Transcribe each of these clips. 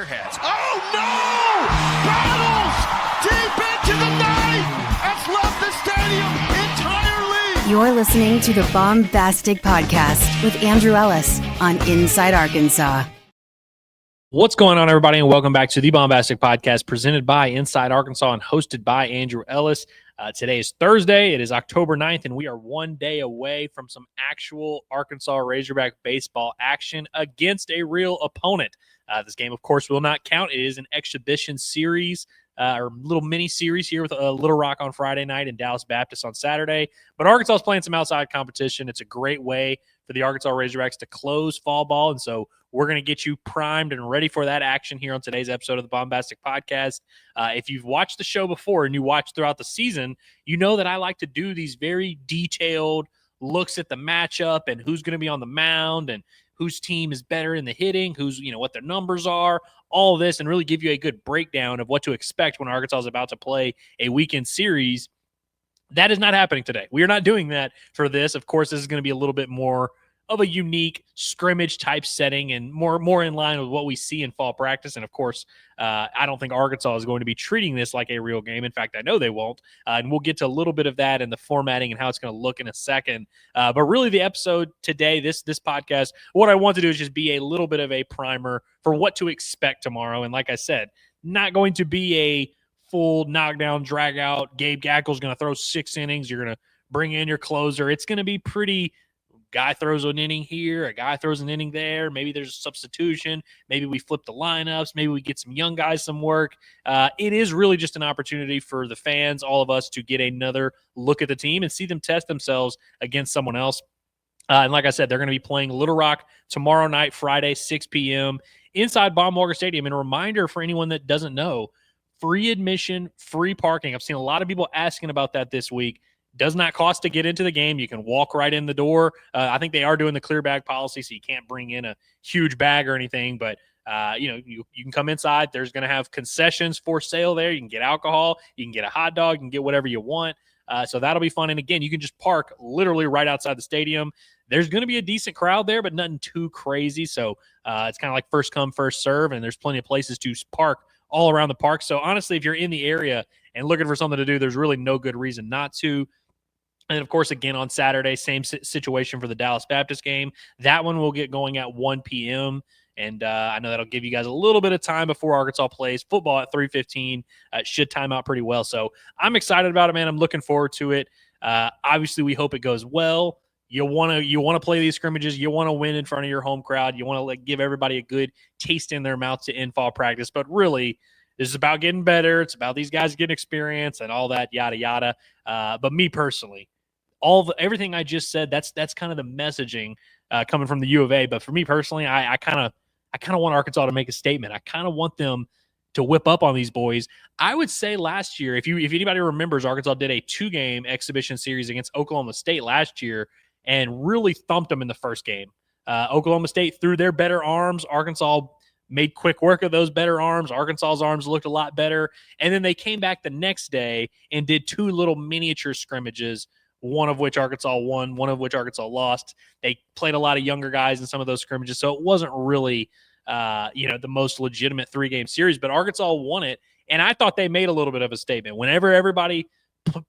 Heads. Oh no! Battles deep into the night has left the stadium entirely. You're listening to the Baumbastic Podcast with Andrew Ellis on Inside Arkansas. What's going on, everybody, and welcome back to the Baumbastic Podcast presented by Inside Arkansas and hosted by Andrew Ellis. Today is Thursday. It is October 9th, and we are one day away from some actual Arkansas Razorback baseball action against a real opponent. This game, of course, will not count. It is an exhibition series or little mini series here with Little Rock on Friday night and Dallas Baptist on Saturday. But Arkansas is playing some outside competition. It's a great way for the Arkansas Razorbacks to close fall ball, and so we're going to get you primed and ready for that action here on today's episode of the Baumbastic Podcast. If you've watched the show before and you watched throughout the season, you know that I like to do these very detailed looks at the matchup and who's going to be on the mound and whose team is better in the hitting, who's, what their numbers are, all of this, and really give you a good breakdown of what to expect when Arkansas is about to play a weekend series. That is not happening today. We are not doing that for this. Of course, this is going to be a little bit more of a unique scrimmage type setting and more in line with what we see in fall practice. And of course, I don't think Arkansas is going to be treating this like a real game. In fact, I know they won't. And we'll get to a little bit of that and the formatting and how it's going to look in a second. But really the episode today, this podcast, what I want to do is just be a little bit of a primer for what to expect tomorrow. And like I said, not going to be a full knockdown, drag out. Gabe Gackel's going to throw 6 innings. You're going to bring in your closer. It's going to be pretty. Guy throws an inning here, a guy throws an inning there. Maybe there's a substitution. Maybe we flip the lineups. Maybe we get some young guys some work. It is really just an opportunity for the fans, all of us, to get another look at the team and see them test themselves against someone else. And like I said, they're going to be playing Little Rock tomorrow night, Friday, 6 p.m. inside Baum Stadium. And a reminder for anyone that doesn't know, free admission, free parking. I've seen a lot of people asking about that this week. Does not cost to get into the game. You can walk right in the door. I think they are doing the clear bag policy, so you can't bring in a huge bag or anything. But, you can come inside. There's going to have concessions for sale there. You can get alcohol. You can get a hot dog. You can get whatever you want. So that'll be fun. And, again, you can just park literally right outside the stadium. There's going to be a decent crowd there, but nothing too crazy. So it's kind of like first come, first serve, and there's plenty of places to park all around the park. So, honestly, if you're in the area and looking for something to do, there's really no good reason not to. And, of course, again, on Saturday, same situation for the Dallas Baptist game. That one will get going at 1 p.m., and I know that'll give you guys a little bit of time before Arkansas plays football at 3:15. It should time out pretty well. So I'm excited about it, man. I'm looking forward to it. Obviously, we hope it goes well. You want to play these scrimmages. You want to win in front of your home crowd. You want to give everybody a good taste in their mouth to end fall practice. But really, this is about getting better. It's about these guys getting experience and all that, yada, yada. But me personally, everything I just said, that's kind of the messaging coming from the U of A. But for me personally, I kind of want Arkansas to make a statement. I kind of want them to whip up on these boys. I would say last year, if anybody remembers, Arkansas did a 2-game exhibition series against Oklahoma State last year and really thumped them in the first game. Oklahoma State threw their better arms. Arkansas made quick work of those better arms. Arkansas's arms looked a lot better. And then they came back the next day and did 2 little miniature scrimmages, one of which Arkansas won, one of which Arkansas lost. They played a lot of younger guys in some of those scrimmages, so it wasn't really, the most legitimate 3-game series, but Arkansas won it, and I thought they made a little bit of a statement. Whenever everybody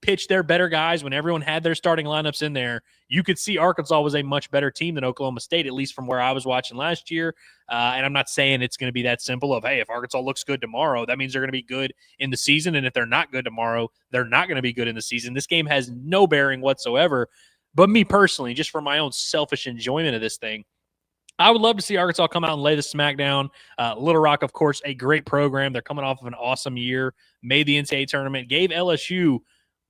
pitched their better guys, when everyone had their starting lineups in there, you could see Arkansas was a much better team than Oklahoma State, at least from where I was watching last year. And I'm not saying it's going to be that simple of, hey, if Arkansas looks good tomorrow, that means they're going to be good in the season. And if they're not good tomorrow, they're not going to be good in the season. This game has no bearing whatsoever. But me personally, just for my own selfish enjoyment of this thing, I would love to see Arkansas come out and lay the smack down. Little Rock, of course, a great program. They're coming off of an awesome year, made the NCAA tournament, gave LSU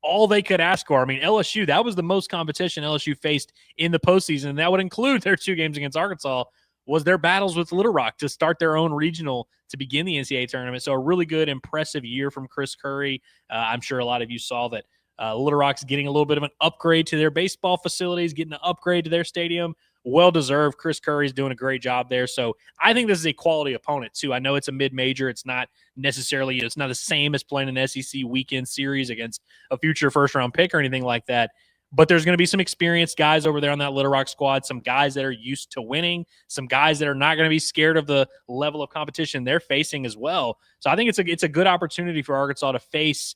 all they could ask for. I mean, LSU, that was the most competition LSU faced in the postseason, and that would include their 2 games against Arkansas, was their battles with Little Rock to start their own regional to begin the NCAA tournament. So a really good, impressive year from Chris Curry. I'm sure a lot of you saw that Little Rock's getting a little bit of an upgrade to their baseball facilities, getting an upgrade to their stadium. Well-deserved. Chris Curry's doing a great job there. So I think this is a quality opponent, too. I know it's a mid-major. It's not necessarily, it's not the same as playing an SEC weekend series against a future first-round pick or anything like that. but there's going to be some experienced guys over there on that Little Rock squad, some guys that are used to winning, some guys that are not going to be scared of the level of competition they're facing as well. So I think it's a good opportunity for Arkansas to face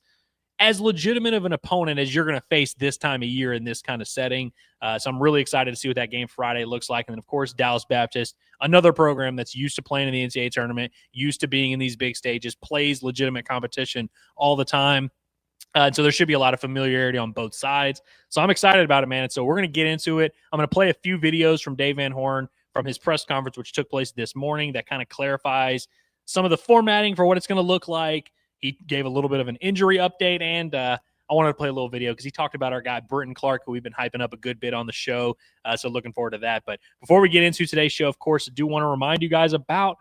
as legitimate of an opponent as you're going to face this time of year in this kind of setting. So I'm really excited to see what that game Friday looks like. And then, of course, Dallas Baptist, another program that's used to playing in the NCAA tournament, used to being in these big stages, plays legitimate competition all the time. So there should be a lot of familiarity on both sides. So I'm excited about it, man. And so we're going to get into it. I'm going to play a few videos from Dave Van Horn from his press conference, which took place this morning, that kind of clarifies some of the formatting for what it's going to look like. He gave a little bit of an injury update, and I wanted to play a little video because he talked about our guy, Britton Clark, who we've been hyping up a good bit on the show. So looking forward to that. But before we get into today's show, of course, I do want to remind you guys about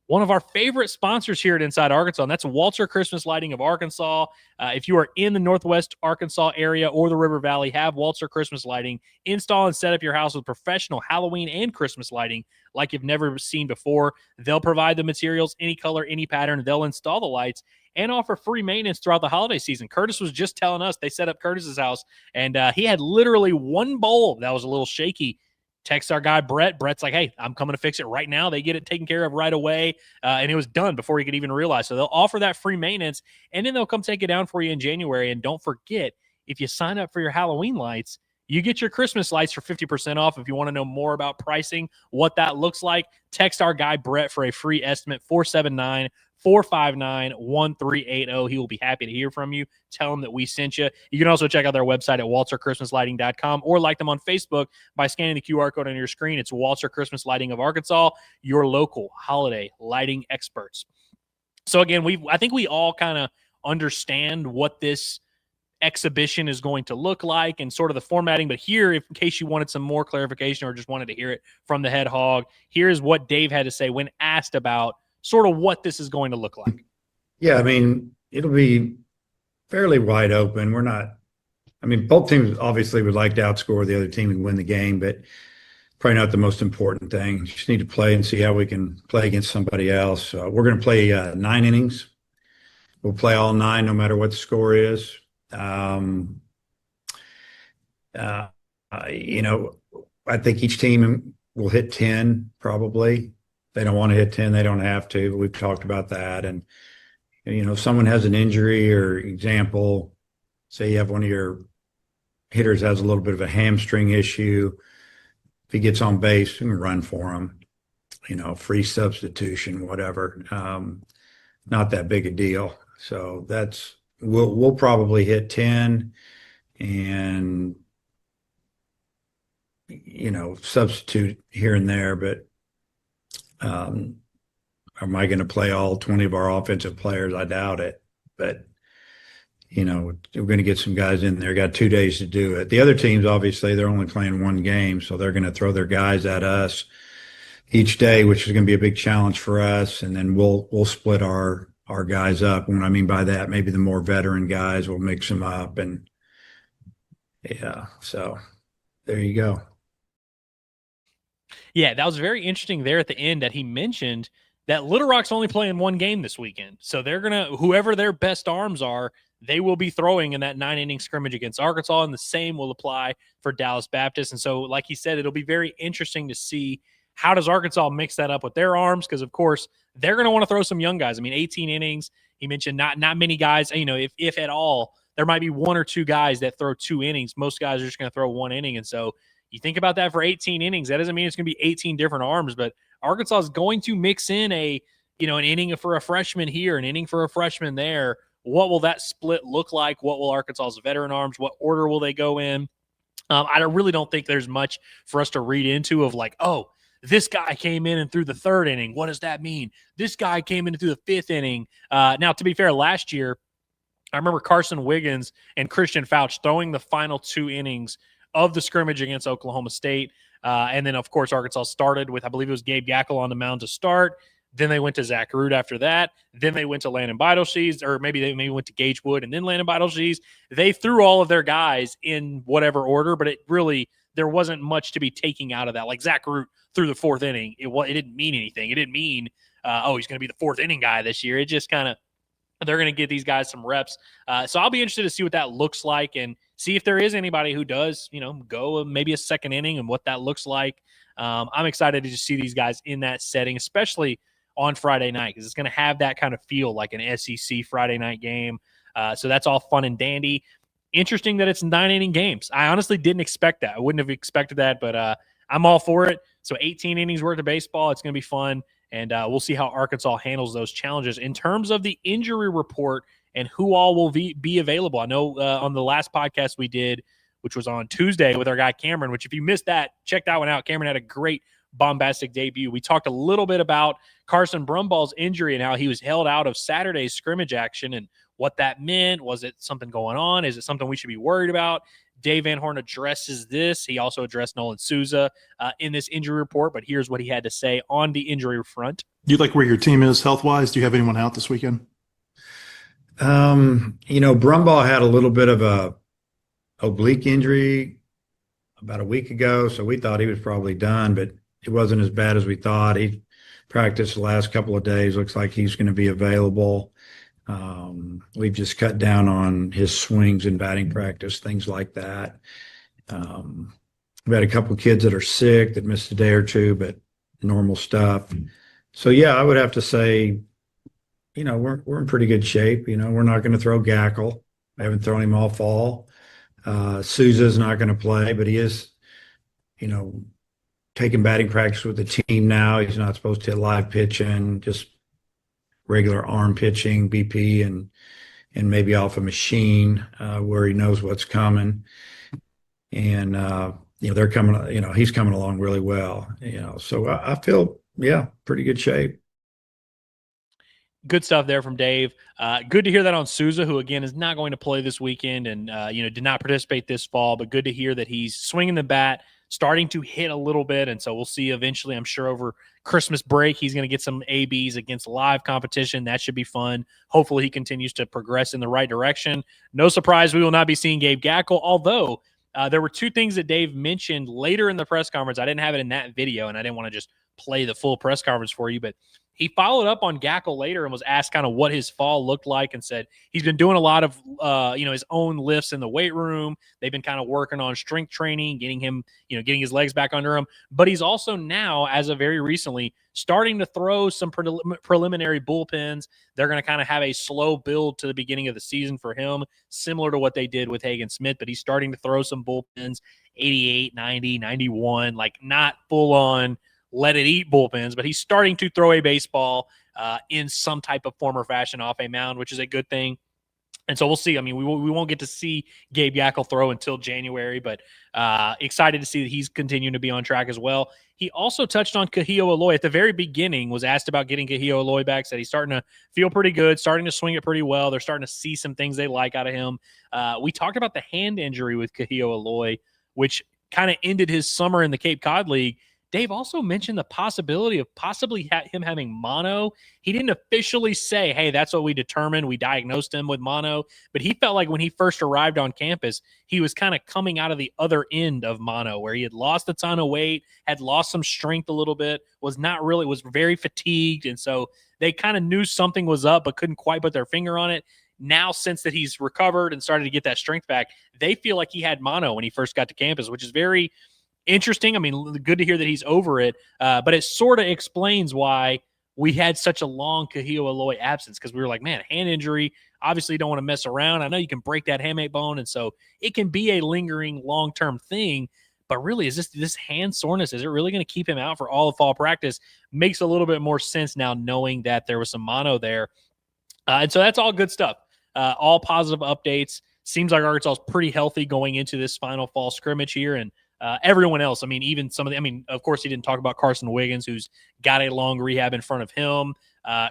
one of our favorite sponsors here at Inside Arkansas, and that's Walter Christmas Lighting of Arkansas. If you are in the Northwest Arkansas area or the River Valley, have Walter Christmas Lighting install and set up your house with professional Halloween and Christmas lighting like you've never seen before. They'll provide the materials, any color, any pattern. They'll install the lights and offer free maintenance throughout the holiday season. Curtis was just telling us they set up Curtis's house, and he had literally one bulb that was a little shaky. Text our guy, Brett. Brett's like, hey, I'm coming to fix it right now. They get it taken care of right away, and it was done before he could even realize. So they'll offer that free maintenance, and then they'll come take it down for you in January. And don't forget, if you sign up for your Halloween lights, you get your Christmas lights for 50% off. If you want to know more about pricing, what that looks like, text our guy, Brett, for a free estimate, 479-459-1380. He will be happy to hear from you. Tell him that we sent you. You can also check out their website at walterchristmaslighting.com or like them on Facebook by scanning the QR code on your screen. It's Walter Christmas Lighting of Arkansas, your local holiday lighting experts. So again, I think we all kind of understand what this exhibition is going to look like and sort of the formatting. But here, if in case you wanted some more clarification or just wanted to hear it from the head hog, here's what Dave had to say when asked about sort of what this is going to look like. Yeah, I mean, it'll be fairly wide open. Both teams obviously would like to outscore the other team and win the game, but probably not the most important thing. You just need to play and see how we can play against somebody else. We're going to play 9 innings. We'll play all 9 no matter what the score is. I think each team will hit 10 probably. They don't want to hit 10. They don't have to. But we've talked about that. And, if someone has an injury, or example, say you have one of your hitters has a little bit of a hamstring issue, if he gets on base, you can run for him, free substitution, whatever. Not that big a deal. So we'll probably hit 10 and, substitute here and there, but am I going to play all 20 of our offensive players? I doubt it. But, we're going to get some guys in there. Got 2 days to do it. The other teams, obviously, they're only playing one game, so they're going to throw their guys at us each day, which is going to be a big challenge for us. And then we'll split our guys up. And what I mean by that, maybe the more veteran guys, we'll mix them up. And, yeah, so there you go. Yeah, that was very interesting there at the end that he mentioned that Little Rock's only playing one game this weekend. So they're going to, whoever their best arms are, they will be throwing in that 9-inning scrimmage against Arkansas, and the same will apply for Dallas Baptist. And so, like he said, it'll be very interesting to see how does Arkansas mix that up with their arms, because, of course, they're going to want to throw some young guys. 18 innings. He mentioned not many guys, if at all, there might be 1 or 2 guys that throw 2 innings. Most guys are just going to throw 1 inning. And so you think about that for 18 innings. That doesn't mean it's going to be 18 different arms, but Arkansas is going to mix in an inning for a freshman here, an inning for a freshman there. What will that split look like? What will Arkansas's veteran arms, what order will they go in? I really don't think there's much for us to read into of this guy came in and threw the 3rd inning. What does that mean? This guy came in and threw the 5th inning. Now, to be fair, last year, I remember Carson Wiggins and Christian Fouch throwing the final 2 innings of the scrimmage against Oklahoma State. And then, of course, Arkansas started with, I believe it was Gabe Yackel on the mound to start. Then they went to Zach Root after that. Then they went to Landon Beidelshees, or maybe they went to Gage Wood and then Landon Beidelshees. They threw all of their guys in whatever order, but there wasn't much to be taking out of that. Like Zach Root threw the 4th inning. It didn't mean anything. It didn't mean, he's going to be the 4th inning guy this year. It just kind of, they're going to get these guys some reps. So I'll be interested to see what that looks like. And see if there is anybody who does, go maybe a second inning and what that looks like. I'm excited to just see these guys in that setting, especially on Friday night, because it's going to have that kind of feel like an SEC Friday night game. So that's all fun and dandy. Interesting that it's 9-inning games. I honestly didn't expect that. I wouldn't have expected that, but I'm all for it. So 18 innings worth of baseball. It's going to be fun, and we'll see how Arkansas handles those challenges. In terms of the injury report and who all will be available, I know on the last podcast we did, which was on Tuesday with our guy Cameron, which if you missed that, check that one out. Cameron had a great bombastic debut. We talked a little bit about Carson Brumball's injury and how he was held out of Saturday's scrimmage action and what that meant. Was it something going on? Is it something we should be worried about? Dave Van Horn addresses this. He also addressed Nolan Souza in this injury report, but here's what he had to say on the injury front. Do you like where your team is health-wise? Do you have anyone out this weekend? Brumball had a little bit of a oblique injury about a week ago, so we thought he was probably done, but it wasn't as bad as we thought. He practiced the last couple of days. Looks like he's going to be available. We've just cut down on his swings in batting practice, things like that. We've had a couple of kids that are sick that missed a day or two, but normal stuff. So, yeah, I would have to say, we're in pretty good shape. We're not going to throw Gackle. I haven't thrown him all fall. Souza's not going to play, but he is, taking batting practice with the team now. He's not supposed to hit live pitching, just regular arm pitching, BP, and maybe off a machine where he knows what's coming. And, they're coming, he's coming along really well, so I feel, pretty good shape. Good stuff there from Dave. Good to hear that on Souza, who, again, is not going to play this weekend and, did not participate this fall, but good to hear that he's swinging the bat, starting to hit a little bit. And so we'll see eventually, I'm sure over Christmas break, he's going to get some ABs against live competition. That should be fun. Hopefully he continues to progress in the right direction. No surprise, we will not be seeing Gabe Gackle, although there were two things that Dave mentioned later in the press conference. I didn't have it in that video, and I didn't want to just play the full press conference for you, but he followed up on Gackle later and was asked kind of what his fall looked like and said he's been doing a lot of, his own lifts in the weight room. They've been kind of working on strength training, getting him, getting his legs back under him. But he's also now, as of very recently, starting to throw some preliminary bullpens. They're going to kind of have a slow build to the beginning of the season for him, similar to what they did with Hagen Smith. But he's starting to throw some bullpens, 88, 90, 91, like not full on let it eat bullpens, but he's starting to throw a baseball in some type of form or fashion off a mound, which is a good thing. And so we'll see. I mean, we won't get to see Gabe Gackle throw until January, but excited to see that he's continuing to be on track as well. He also touched on Kahio Aloy at the very beginning, was asked about getting Kahio Aloy back, said he's starting to feel pretty good, starting to swing it pretty well. They're starting to see some things they like out of him. We talked about the hand injury with Kahio Aloy, which kind of ended his summer in the Cape Cod League. Dave also mentioned the possibility of possibly him having mono. He didn't officially say, hey, that's what we determined. We diagnosed him with mono. But he felt like when he first arrived on campus, he was kind of coming out of the other end of mono, where he had lost a ton of weight, had lost some strength a little bit, was very fatigued. And so they kind of knew something was up, but couldn't quite put their finger on it. Now, since that he's recovered and started to get that strength back, they feel like he had mono when he first got to campus, which is very interesting. I mean, good to hear that he's over it, but it sort of explains why we had such a long Kahio Aloy absence, because we were like, man, hand injury, obviously you don't want to mess around. I know you can break that hamate bone, and so it can be a lingering long-term thing, but really, is this hand soreness, is it really going to keep him out for all of fall practice? Makes a little bit more sense now knowing that there was some mono there. And so that's all good stuff. All positive updates. Seems like Arkansas is pretty healthy going into this final fall scrimmage here, and everyone else, I mean, even some of of course, he didn't talk about Carson Wiggins, who's got a long rehab in front of him.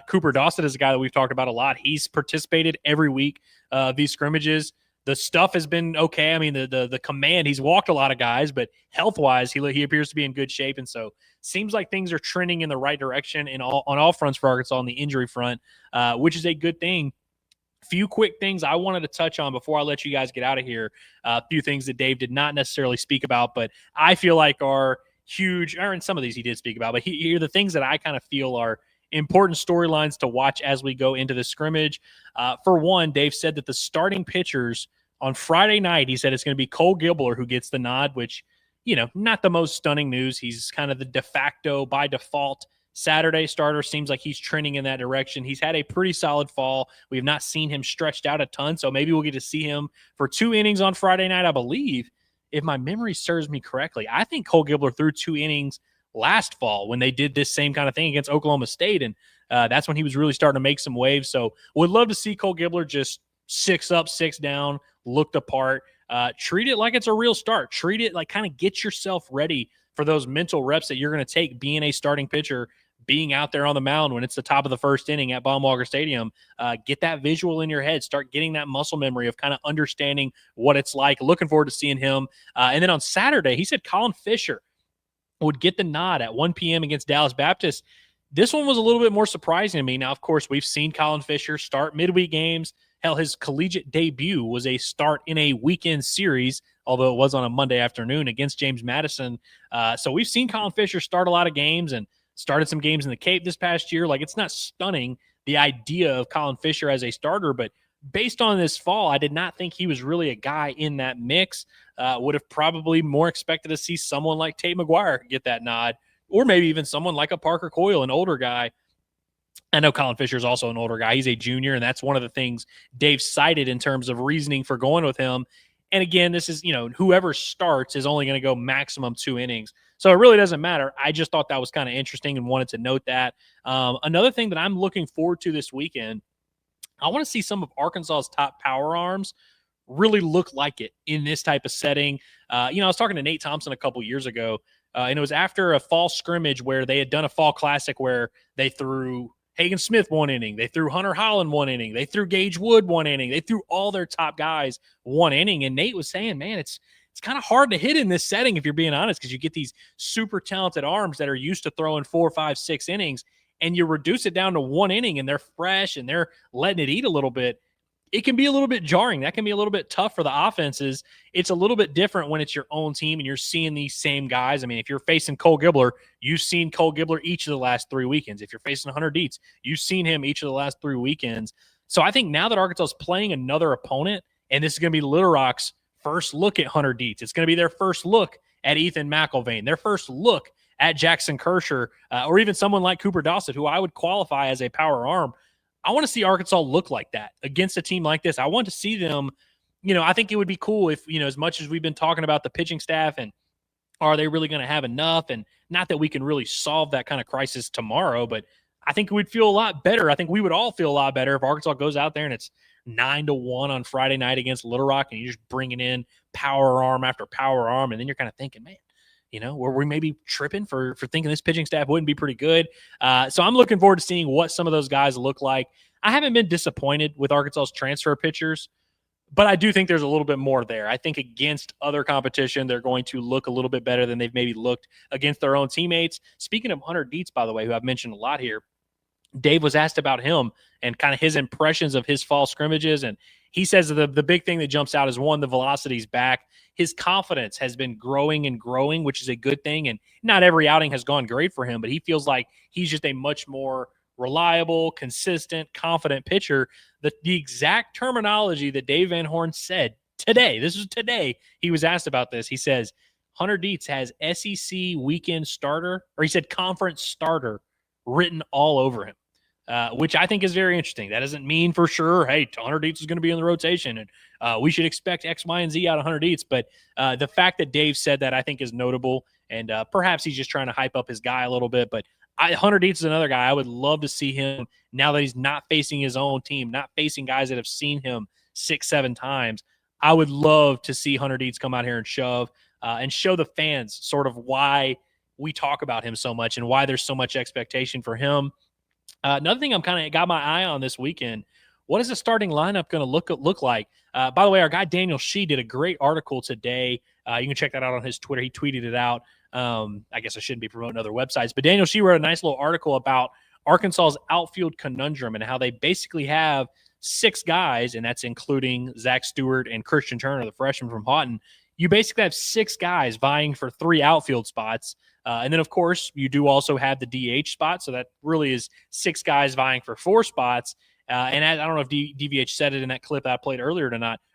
Cooper Dawson is a guy that we've talked about a lot. He's participated every week these scrimmages. The stuff has been okay. I mean, the command, he's walked a lot of guys, but health-wise, he appears to be in good shape. And so seems like things are trending in the right direction on all fronts for Arkansas on the injury front, which is a good thing. Few quick things I wanted to touch on before I let you guys get out of here. A few things that Dave did not necessarily speak about, but I feel like are huge, or in some of these he did speak about, but here are the things that I kind of feel are important storylines to watch as we go into the scrimmage. For one, Dave said that the starting pitchers On Friday night, he said it's going to be Cole Gibler who gets the nod, which, not the most stunning news. He's kind of the de facto, by default, Saturday starter. Seems like he's trending in that direction. He's had a pretty solid fall. We have not seen him stretched out a ton, so maybe we'll get to see him for 2 innings on Friday night, I believe. If my memory serves me correctly, I think Cole Gibler threw 2 innings last fall when they did this same kind of thing against Oklahoma State, and that's when he was really starting to make some waves. So would love to see Cole Gibler just 6 up, 6 down, looked apart. Treat it like it's a real start. Treat it like kind of get yourself ready for those mental reps that you're going to take being a starting pitcher, being out there on the mound when it's the top of the first inning at Baum Stadium. Get that visual in your head. Start getting that muscle memory of kind of understanding what it's like. Looking forward to seeing him. And then on Saturday, he said Colin Fisher would get the nod at 1 p.m. against Dallas Baptist. This one was a little bit more surprising to me. Now, of course, we've seen Colin Fisher start midweek games. Hell, his collegiate debut was a start in a weekend series, although it was on a Monday afternoon against James Madison. So we've seen Colin Fisher start a lot of games and started some games in the Cape this past year. Like, it's not stunning, the idea of Colin Fisher as a starter, but based on this fall, I did not think he was really a guy in that mix. Would have probably more expected to see someone like Tate McGuire get that nod, or maybe even someone like a Parker Coyle, an older guy. I know Colin Fisher is also an older guy. He's a junior, and that's one of the things Dave cited in terms of reasoning for going with him. And again, this is, whoever starts is only going to go maximum 2 innings. So it really doesn't matter. I just thought that was kind of interesting and wanted to note that. Another thing that I'm looking forward to this weekend, I want to see some of Arkansas's top power arms really look like it in this type of setting. I was talking to Nate Thompson a couple years ago, and it was after a fall scrimmage where they had done a fall classic where they threw Hagen Smith 1 inning. They threw Hunter Holland 1 inning. They threw Gage Wood 1 inning. They threw all their top guys 1 inning. And Nate was saying, man, it's kind of hard to hit in this setting, if you're being honest, because you get these super talented arms that are used to throwing 4, 5, 6 innings, and you reduce it down to 1 inning, and they're fresh and they're letting it eat a little bit. It can be a little bit jarring. That can be a little bit tough for the offenses. It's a little bit different when it's your own team and you're seeing these same guys. I mean, if you're facing Cole Gibler, you've seen Cole Gibler each of the last 3 weekends. If you're facing Hunter Dietz, you've seen him each of the last 3 weekends. So I think now that Arkansas is playing another opponent, and this is going to be Little Rock's first look at Hunter Dietz, it's going to be their first look at Ethan McIlvain, their first look at Jackson Kersher, or even someone like Cooper Dossett, who I would qualify as a power arm. I want to see Arkansas look like that against a team like this. I want to see them, I think it would be cool if, as much as we've been talking about the pitching staff and are they really going to have enough, and not that we can really solve that kind of crisis tomorrow, but I think we'd feel a lot better. I think we would all feel a lot better if Arkansas goes out there and it's 9-1 on Friday night against Little Rock, and you're just bringing in power arm after power arm, and then you're kind of thinking, man, were we maybe tripping for thinking this pitching staff wouldn't be pretty good? So I'm looking forward to seeing what some of those guys look like. I haven't been disappointed with Arkansas's transfer pitchers, but I do think there's a little bit more there. I think against other competition, they're going to look a little bit better than they've maybe looked against their own teammates. Speaking of Hunter Dietz, by the way, who I've mentioned a lot here, Dave was asked about him and kind of his impressions of his fall scrimmages, and he says the big thing that jumps out is, one, the velocity's back. His confidence has been growing and growing, which is a good thing, and not every outing has gone great for him, but he feels like he's just a much more reliable, consistent, confident pitcher. The exact terminology that Dave Van Horn said today, this was today, he was asked about this. He says, Hunter Dietz has SEC weekend starter, or he said conference starter, written all over him. Which I think is very interesting. That doesn't mean for sure, hey, Hunter Dietz is going to be in the rotation and we should expect X, Y, and Z out of Hunter Dietz. But the fact that Dave said that, I think, is notable. And perhaps he's just trying to hype up his guy a little bit. But Hunter Dietz is another guy I would love to see him, now that he's not facing his own team, not facing guys that have seen him 6, 7 times. I would love to see Hunter Dietz come out here and shove and show the fans sort of why we talk about him so much and why there's so much expectation for him. Another thing I'm kind of got my eye on this weekend, what is the starting lineup going to look like? By the way, our guy Daniel Shee did a great article today. You can check that out on his Twitter. He tweeted it out. I guess I shouldn't be promoting other websites, but Daniel Shee wrote a nice little article about Arkansas's outfield conundrum and how they basically have 6 guys, and that's including Zach Stewart and Christian Turner, the freshman from Houghton. You basically have 6 guys vying for 3 outfield spots. And then, of course, you do also have the DH spot. So that really is 6 guys vying for 4 spots. And I don't know if DVH said it in that clip that I played earlier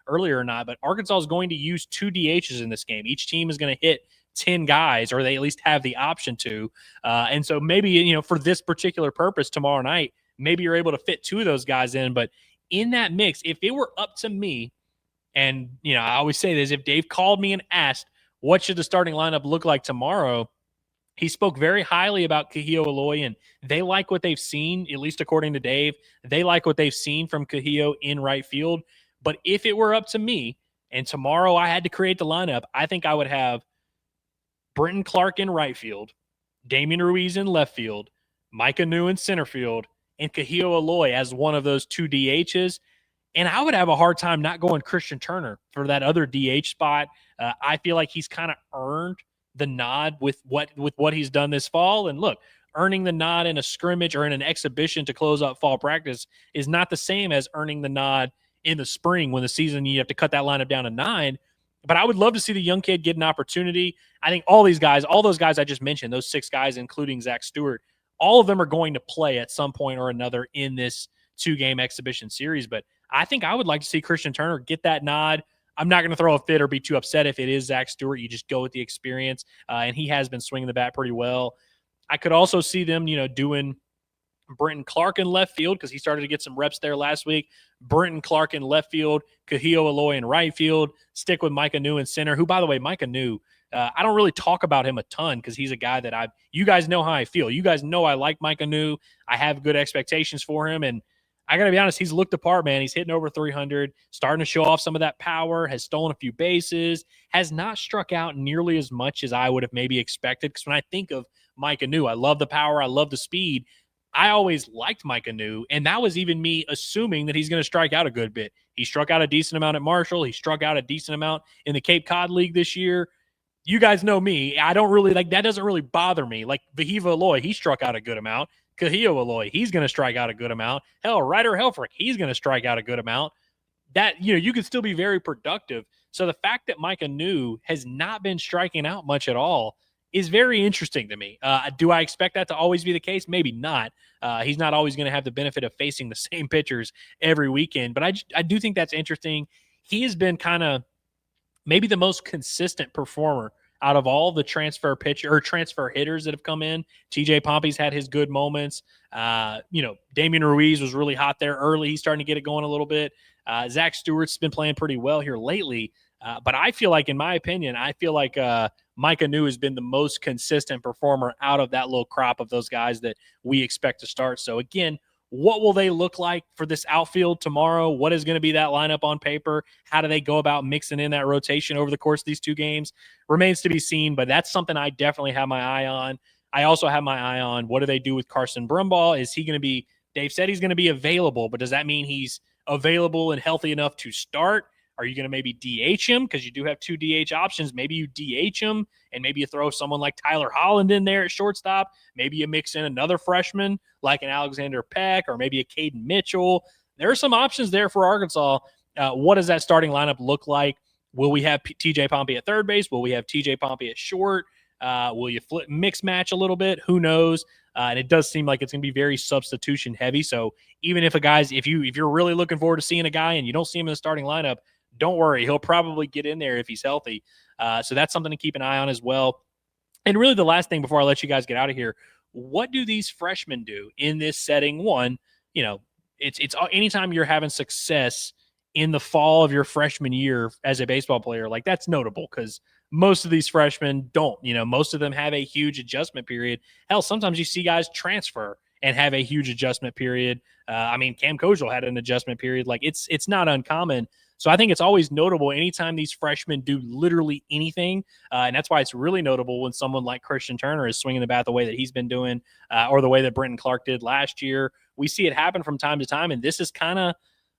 earlier or not, but Arkansas is going to use 2 DHs in this game. Each team is going to hit 10 guys, or they at least have the option to. And so maybe, for this particular purpose tomorrow night, maybe you're able to fit 2 of those guys in. But in that mix, if it were up to me, and, I always say this, if Dave called me and asked, what should the starting lineup look like tomorrow? He spoke very highly about Kahio Aloy, and they like what they've seen, at least according to Dave. They like what they've seen from Kahio in right field. But if it were up to me, and tomorrow I had to create the lineup, I think I would have Brenton Clark in right field, Damian Ruiz in left field, Micah New in center field, and Kahio Aloy as one of those 2 DHs. And I would have a hard time not going Christian Turner for that other DH spot. I feel like he's kind of earned the nod with what he's done this fall. And look, earning the nod in a scrimmage or in an exhibition to close out fall practice is not the same as earning the nod in the spring when the season you have to cut that lineup down to 9. But I would love to see the young kid get an opportunity. I think all those guys I just mentioned, those 6 guys, including Zach Stewart, all of them are going to play at some point or another in this 2-game exhibition series. But I think I would like to see Christian Turner get that nod. I'm not going to throw a fit or be too upset if it is Zach Stewart. You just go with the experience, and he has been swinging the bat pretty well. I could also see them, doing Brenton Clark in left field because he started to get some reps there last week. Brenton Clark in left field, Kahio Aloy in right field. Stick with Micah New in center, who, by the way, Micah New, I don't really talk about him a ton because he's a guy that you guys know how I feel. You guys know I like Micah New. I have good expectations for him, and I got to be honest, he's looked apart, man. He's hitting over 300, starting to show off some of that power, has stolen a few bases, has not struck out nearly as much as I would have maybe expected. Because when I think of Micah New, I love the power, I love the speed. I always liked Micah New, and that was even me assuming that he's going to strike out a good bit. He struck out a decent amount at Marshall. He struck out a decent amount in the Cape Cod League this year. You guys know me. I don't really that doesn't really bother me. Like Vahiva Aloy, he struck out a good amount. Kahio Aloy, he's going to strike out a good amount. Hell, Ryder Helfrich, he's going to strike out a good amount. That, you can still be very productive. So the fact that Micah New has not been striking out much at all is very interesting to me. Do I expect that to always be the case? Maybe not. He's not always going to have the benefit of facing the same pitchers every weekend, but I do think that's interesting. He has been kind of maybe the most consistent performer out of all the transfer hitters that have come in. TJ Pompey's had his good moments. Damian Ruiz was really hot there early. He's starting to get it going a little bit. Zach Stewart's been playing pretty well here lately. But I feel like, in my opinion, Micah New has been the most consistent performer out of that little crop of those guys that we expect to start. So again, what will they look like for this outfield tomorrow? What is going to be that lineup on paper? How do they go about mixing in that rotation over the course of these 2 games? Remains to be seen, but that's something I definitely have my eye on. I also have my eye on what do they do with Carson Brumbaugh? Is he going to be – Dave said he's going to be available, but does that mean he's available and healthy enough to start? Are you going to maybe DH him? Because you do have 2 DH options. Maybe you DH him, and maybe you throw someone like Tyler Holland in there at shortstop. Maybe you mix in another freshman like an Alexander Peck or maybe a Caden Mitchell. There are some options there for Arkansas. What does that starting lineup look like? Will we have TJ Pompey at third base? Will we have TJ Pompey at short? Will you mix match a little bit? Who knows? And it does seem like it's going to be very substitution heavy. So even if if you're really looking forward to seeing a guy and you don't see him in the starting lineup, don't worry. He'll probably get in there if he's healthy. So that's something to keep an eye on as well. And really the last thing before I let you guys get out of here, what do these freshmen do in this setting? One, it's anytime you're having success in the fall of your freshman year as a baseball player, like that's notable because most of these freshmen don't. Most of them have a huge adjustment period. Hell, sometimes you see guys transfer and have a huge adjustment period. Cam Kojal had an adjustment period. Like it's not uncommon. So I think it's always notable anytime these freshmen do literally anything. And that's why it's really notable when someone like Christian Turner is swinging the bat the way that he's been doing or the way that Brenton Clark did last year. We see it happen from time to time. And this is kind of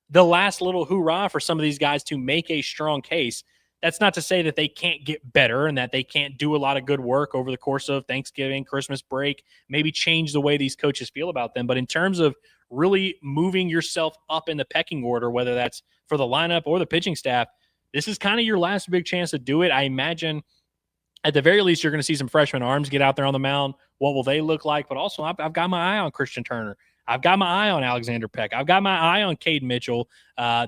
the last little hoorah for some of these guys to make a strong case. That's not to say that they can't get better and that they can't do a lot of good work over the course of Thanksgiving, Christmas break, maybe change the way these coaches feel about them. But in terms of really moving yourself up in the pecking order, whether that's for the lineup or the pitching staff, this is kind of your last big chance to do it. I imagine at the very least, you're going to see some freshman arms get out there on the mound. What will they look like? But also I've got my eye on Christian Turner. I've got my eye on Alexander Peck. I've got my eye on Cade Mitchell.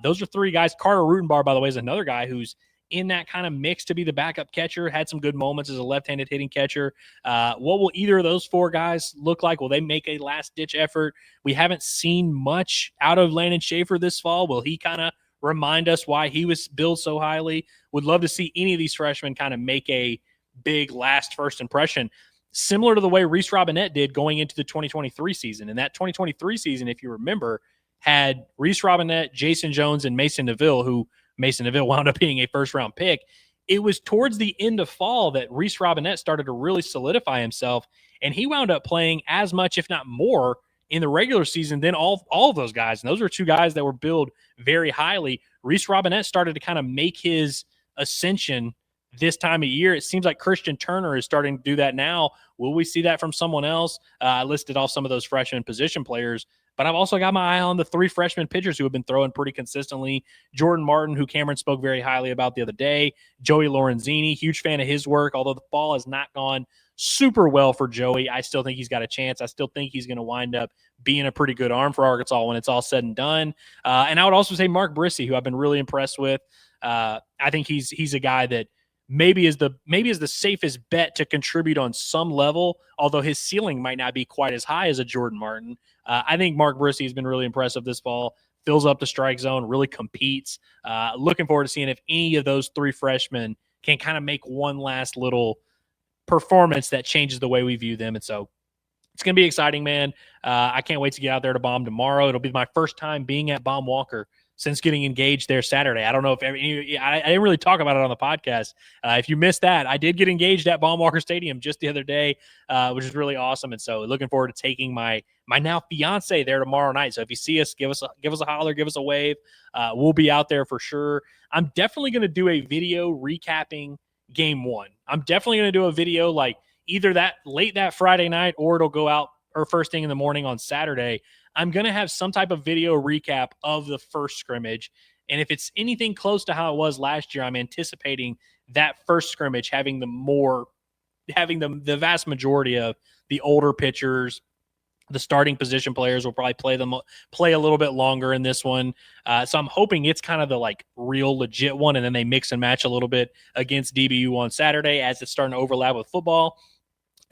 Those are three guys. Carter Rutenbar, by the way, is another guy who's in that kind of mix to be the backup catcher, had some good moments as a left-handed hitting catcher. What will either of those four guys look like? Will they make a last-ditch effort? We haven't seen much out of Landon Schaefer this fall. Will he kind of remind us why he was billed so highly? Would love to see any of these freshmen kind of make a big last first impression, similar to the way Reese Robinette did going into the 2023 season. And that 2023 season, if you remember, had Reese Robinette, Jason Jones, and Mason Neville, who Mason Neville wound up being a first-round pick. It was towards the end of fall that Reese Robinette started to really solidify himself, and he wound up playing as much, if not more, in the regular season than all of those guys. And those were two guys that were billed very highly. Reese Robinette started to kind of make his ascension this time of year. It seems like Christian Turner is starting to do that now. Will we see that from someone else? I listed off some of those freshman position players, but I've also got my eye on the three freshman pitchers who have been throwing pretty consistently. Jordan Martin, who Cameron spoke very highly about the other day. Joey Lorenzini, huge fan of his work, although the fall has not gone super well for Joey. I still think he's got a chance. I still think he's going to wind up being a pretty good arm for Arkansas when it's all said and done. And I would also say Mark Brissy, who I've been really impressed with. I think he's a guy that maybe is the safest bet to contribute on some level, although his ceiling might not be quite as high as a Jordan Martin. I think Mark Brissy has been really impressive this fall, fills up the strike zone, really competes. Looking forward to seeing if any of those three freshmen can kind of make one last little performance that changes the way we view them. And so it's going to be exciting, man. I can't wait to get out there to Baum tomorrow. It'll be my first time being at Baum Walker since getting engaged there Saturday. I don't know if I didn't really talk about it on the podcast. If you missed that, I did get engaged at Baum Walker Stadium just the other day, which is really awesome. And so looking forward to taking my now fiance there tomorrow night. So if you see us, give us a holler, give us a wave. We'll be out there for sure. I'm definitely going to do a video recapping game one. I'm definitely going to do a video like either that late that Friday night or it'll go out or first thing in the morning on Saturday. I'm going to have some type of video recap of the first scrimmage. And if it's anything close to how it was last year, I'm anticipating that first scrimmage having the vast majority of the older pitchers. The starting position players will probably play a little bit longer in this one. So I'm hoping it's kind of the like real legit one. And then they mix and match a little bit against DBU on Saturday as it's starting to overlap with football.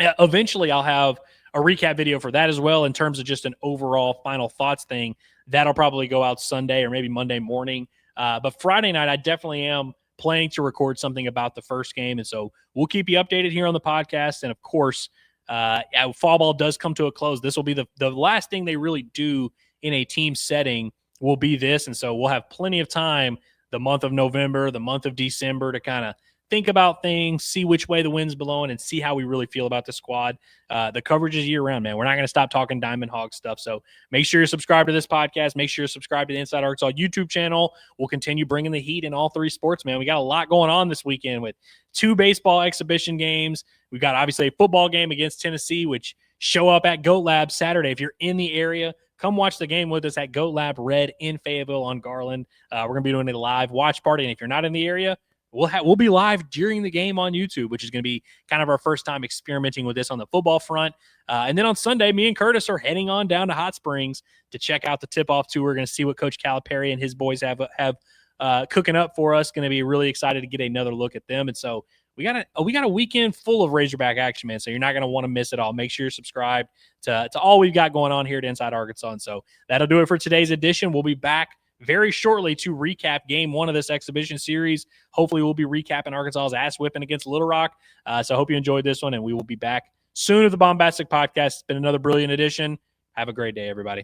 Eventually I'll have a recap video for that as well in terms of just an overall final thoughts thing. That'll probably go out Sunday or maybe Monday morning. But Friday night, I definitely am planning to record something about the first game. And so we'll keep you updated here on the podcast. And of course, fall ball does come to a close. This will be the last thing they really do in a team setting will be this. And so we'll have plenty of time the month of November, the month of December to kind of think about things, see which way the wind's blowing, and see how we really feel about the squad. The coverage is year-round, man. We're not going to stop talking Diamond Hog stuff. So make sure you're subscribed to this podcast. Make sure you're subscribed to the Inside Arkansas YouTube channel. We'll continue bringing the heat in all three sports, man. We got a lot going on this weekend with 2 baseball exhibition games. We've got, obviously, a football game against Tennessee, which show up at Goat Lab Saturday. If you're in the area, come watch the game with us at Goat Lab Red in Fayetteville on Garland. We're going to be doing a live watch party, and if you're not in the area, we'll be live during the game on YouTube, which is going to be kind of our first time experimenting with this on the football front. And then on Sunday, me and Curtis are heading on down to Hot Springs to check out the tip-off tour. We're going to see what Coach Calipari and his boys have cooking up for us. Going to be really excited to get another look at them. And so we got a weekend full of Razorback action, man. So you're not going to want to miss it all. Make sure you're subscribed to all we've got going on here at Inside Arkansas. And so that'll do it for today's edition. We'll be back very shortly to recap game one of this exhibition series. Hopefully we'll be recapping Arkansas's ass whipping against Little Rock. So I hope you enjoyed this one, and we will be back soon with the Baumbastic Podcast. It's been another brilliant edition. Have a great day, everybody.